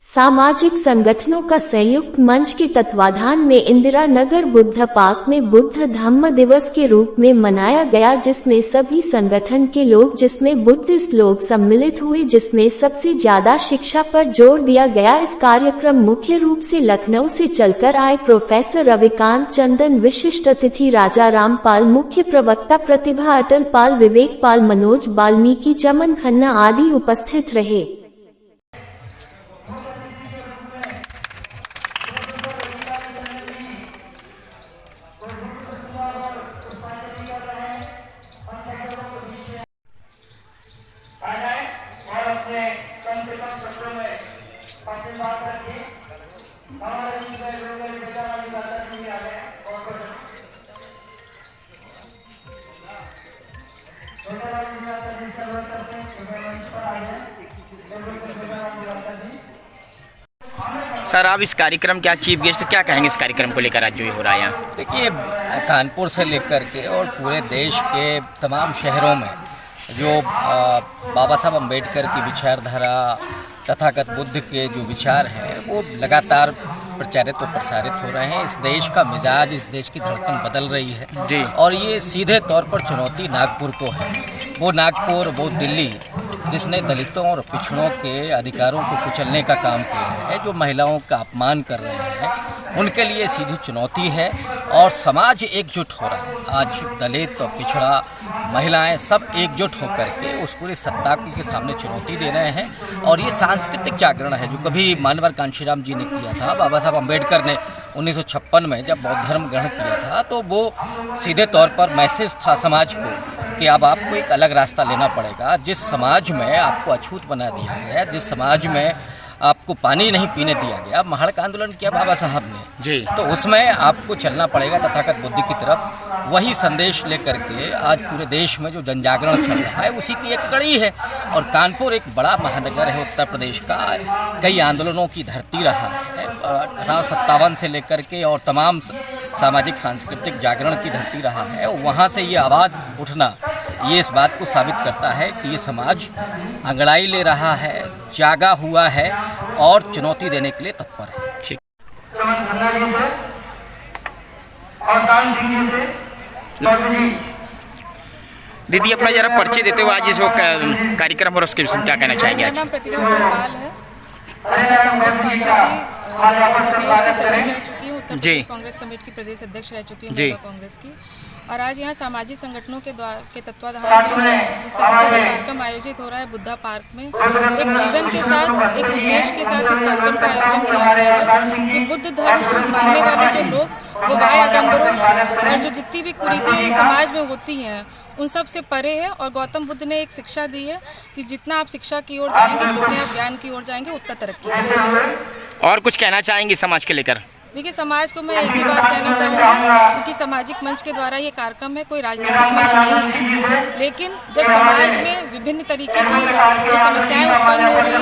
सामाजिक संगठनों का संयुक्त मंच के तत्वाधान में इंदिरा नगर बुद्ध पार्क में बुद्ध धम्म दिवस के रूप में मनाया गया, जिसमें सभी संगठन के लोग, जिसमें बुद्धिस्ट लोग सम्मिलित हुए, जिसमें सबसे ज्यादा शिक्षा पर जोर दिया गया। इस कार्यक्रम मुख्य रूप से लखनऊ से चलकर आए प्रोफेसर रविकांत चंदन, विशिष्ट अतिथि राजा रामपाल, मुख्य प्रवक्ता प्रतिभा अटल पाल, विवेक पाल, मनोज वाल्मीकि, चमन खन्ना आदि उपस्थित रहे। सर, आप इस कार्यक्रम के चीफ गेस्ट, क्या कहेंगे इस कार्यक्रम को लेकर आज जो ये हो रहा है यहाँ? देखिए, कानपुर से लेकर के और पूरे देश के तमाम शहरों में जो बाबा साहब अम्बेडकर की विचारधारा, तथागत बुद्ध के जो विचार हैं वो लगातार प्रचारित और प्रसारित हो रहे हैं। इस देश का मिजाज, इस देश की धड़कन बदल रही है जी। और ये सीधे तौर पर चुनौती नागपुर को है। वो नागपुर, वो दिल्ली जिसने दलितों और पिछड़ों के अधिकारों को कुचलने का काम किया है, जो महिलाओं का अपमान कर रहे हैं, उनके लिए सीधी चुनौती है और समाज एकजुट हो रहा है। आज दलित और पिछड़ा, महिलाएं सब एकजुट होकर के उस पूरी सत्ता के सामने चुनौती दे रहे हैं। और ये सांस्कृतिक जागरण है जो कभी मानवर कांशीराम जी ने किया था, बाबा साहब अम्बेडकर ने 1956 में जब बौद्ध धर्म ग्रहण किया था, तो वो सीधे तौर पर मैसेज था समाज को कि अब आपको एक अलग रास्ता लेना पड़ेगा। जिस समाज में आपको अछूत बना दिया गया, जिस समाज में आपको पानी नहीं पीने दिया गया, महड़ का आंदोलन किया बाबा साहब ने जी, तो उसमें आपको चलना पड़ेगा तथागत बुद्धि की तरफ। वही संदेश लेकर के आज पूरे देश में जो जन जागरण चल रहा है उसी की एक कड़ी है। और कानपुर एक बड़ा महानगर है उत्तर प्रदेश का, कई आंदोलनों की धरती रहा है। 1857 से लेकर के और तमाम सामाजिक सांस्कृतिक जागरण की धरती रहा है। वहाँ से ये आवाज़ उठना ये इस बात को साबित करता है कि ये समाज अंगड़ाई ले रहा है, जागा हुआ है और चुनौती देने के लिए तत्पर है। ठीक। दीदी, अपना जरा परिचय देते हुए आज जो कार्यक्रम और उसके विषय में क्या कहना चाहेंगे? मेरा नाम प्रतिभा अटल पाल है और मैं कांग्रेस पार्टी की प्रदेश की सचिव रह चुकी हूँ, उत्तर प्रदेश कांग्रेस कमेटी की प्रदेश अध्यक्ष रह चुकी हूँ महिला कांग्रेस की। और आज यहाँ सामाजिक संगठनों के तत्वाधान में जिस तरीके का कार्यक्रम आयोजित हो रहा है बुद्धा पार्क में, एक विजन के साथ, एक उद्देश्य के साथ इस कार्यक्रम का आयोजन किया गया है कि बुद्ध धर्म को मानने वाले जो लोग वो वाय आडम्बरों और जो जितनी भी कुरीतियाँ समाज में होती हैं उन सब से परे है। और गौतम बुद्ध ने एक शिक्षा दी है कि जितना आप शिक्षा की ओर जाएंगे, जितने आप ज्ञान की ओर जाएंगे, उतना तरक्की करेंगे। और कुछ कहना चाहेंगे समाज के लेकर? देखिए, समाज को मैं एक ही बात कहना चाहूँगी, क्योंकि सामाजिक मंच के द्वारा ये कार्यक्रम है, कोई राजनीतिक मंच नहीं है, लेकिन जब समाज में विभिन्न तरीके की जो समस्याएं उत्पन्न हो रही है,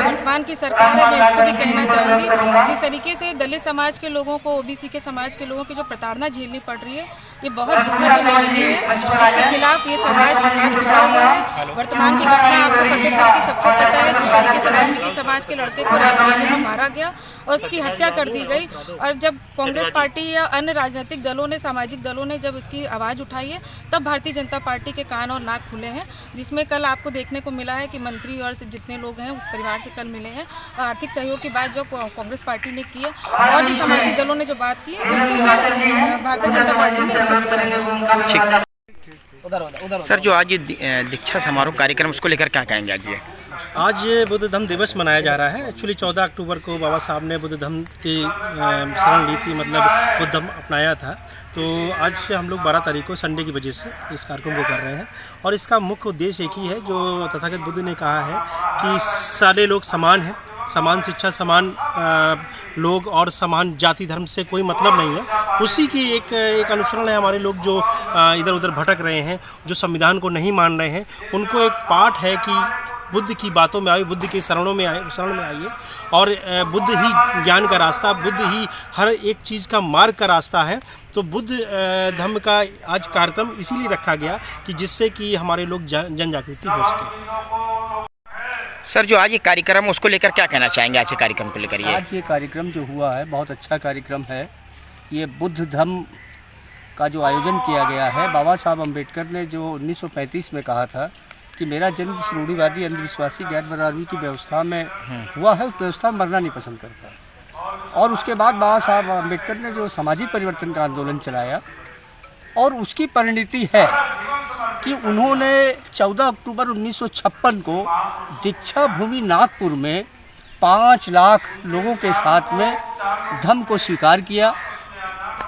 वर्तमान की सरकार है, मैं इसको भी कहना चाहूँगी जिस तरीके से दलित समाज के लोगों को, ओबीसी के समाज के लोगों की जो प्रताड़ना झेलनी पड़ रही है, ये बहुत दुखद और निंदनीय है, जिसके खिलाफ ये समाज आज खड़ा हुआ है। वर्तमान की घटना आपको फतेहपुर की सबको पता है, जिस तरीके से वाल्मीकि समाज के लड़के को रायबरेली में मारा गया और उसकी हत्या कर दी गई। और जब कांग्रेस पार्टी या अन्य राजनीतिक दलों ने, सामाजिक दलों ने जब इसकी आवाज़ उठाई है, तब भारतीय जनता पार्टी के कान और नाक खुले हैं, जिसमें कल आपको देखने को मिला है कि मंत्री और सिर्फ जितने लोग हैं उस परिवार से कल मिले हैं। और आर्थिक सहयोग की बात जो कांग्रेस पार्टी ने की है और भी सामाजिक दलों ने जो बात की है उसको फिर भारतीय जनता पार्टी ने इसको किया है। सर, जो आज दीक्षा समारोह कार्यक्रम, उसको लेकर क्या कहेंगे? आज बुद्ध धम्म दिवस मनाया जा रहा है। एक्चुअली 14 अक्टूबर को बाबा साहब ने बुद्ध धम्म की शरण ली थी, मतलब बुद्ध धम्म अपनाया था। तो आज हम लोग 12 तारीख को संडे की वजह से इस कार्यक्रम को कर रहे हैं और इसका मुख्य उद्देश्य एक ही है, जो तथागत बुद्ध ने कहा है कि सारे लोग समान हैं, समान शिक्षा, समान लोग और समान जाति धर्म से कोई मतलब नहीं है। उसी की एक अनुसरण है। हमारे लोग जो इधर उधर भटक रहे हैं, जो संविधान को नहीं मान रहे हैं, उनको एक पाठ है कि बुद्ध की बातों में आइए, बुद्ध की शरण में आइए और बुद्ध ही ज्ञान का रास्ता, बुद्ध ही हर एक चीज़ का मार्ग का रास्ता है। तो बुद्ध धर्म का आज कार्यक्रम इसीलिए रखा गया कि जिससे कि हमारे लोग जन जागृति हो सके। सर जो आज ये कार्यक्रम है उसको लेकर क्या कहना चाहेंगे, आज के कार्यक्रम को लेकर? ये आज ये कार्यक्रम जो हुआ है बहुत अच्छा कार्यक्रम है। ये बुद्ध धम्म का जो आयोजन किया गया है, बाबा साहब अम्बेडकर ने जो 1935 में कहा था कि मेरा जन्म जिस रूढ़िवादी अंधविश्वासी गैर बराबरी की व्यवस्था में हुआ है, उस व्यवस्था में मरना नहीं पसंद करता। और उसके बाद बाबा साहब अम्बेडकर ने जो सामाजिक परिवर्तन का आंदोलन चलाया और उसकी परिणति है कि उन्होंने 14 अक्टूबर 1956 को दीक्षा भूमि नागपुर में 5 लाख लोगों के साथ में धम्म को स्वीकार किया।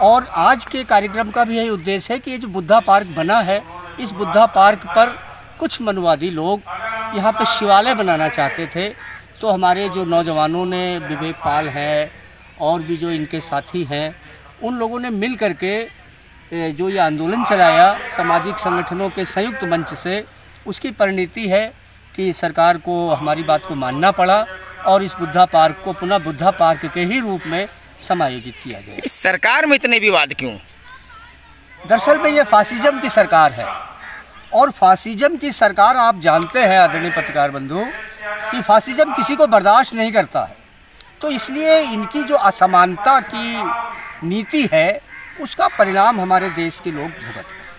और आज के कार्यक्रम का भी यही उद्देश्य है कि ये जो बुद्धा पार्क बना है, इस बुद्धा पार्क पर कुछ मनुवादी लोग यहाँ पे शिवालय बनाना चाहते थे। तो हमारे जो नौजवानों ने, विवेक पाल है और भी जो इनके साथी हैं, उन लोगों ने मिल करके जो ये आंदोलन चलाया सामाजिक संगठनों के संयुक्त मंच से, उसकी परिणति है कि सरकार को हमारी बात को मानना पड़ा और इस बुद्धा पार्क को पुनः बुद्धा पार्क के ही रूप में समायोजित किया गया। इस सरकार में इतने विवाद क्यों? दरअसल में ये फासिज्म की सरकार है और फासिज्म की सरकार, आप जानते हैं आदरणीय पत्रकार बंधु, कि फासिज्म किसी को बर्दाश्त नहीं करता है। तो इसलिए इनकी जो असमानता की नीति है, उसका परिणाम हमारे देश के लोग भुगत रहे हैं।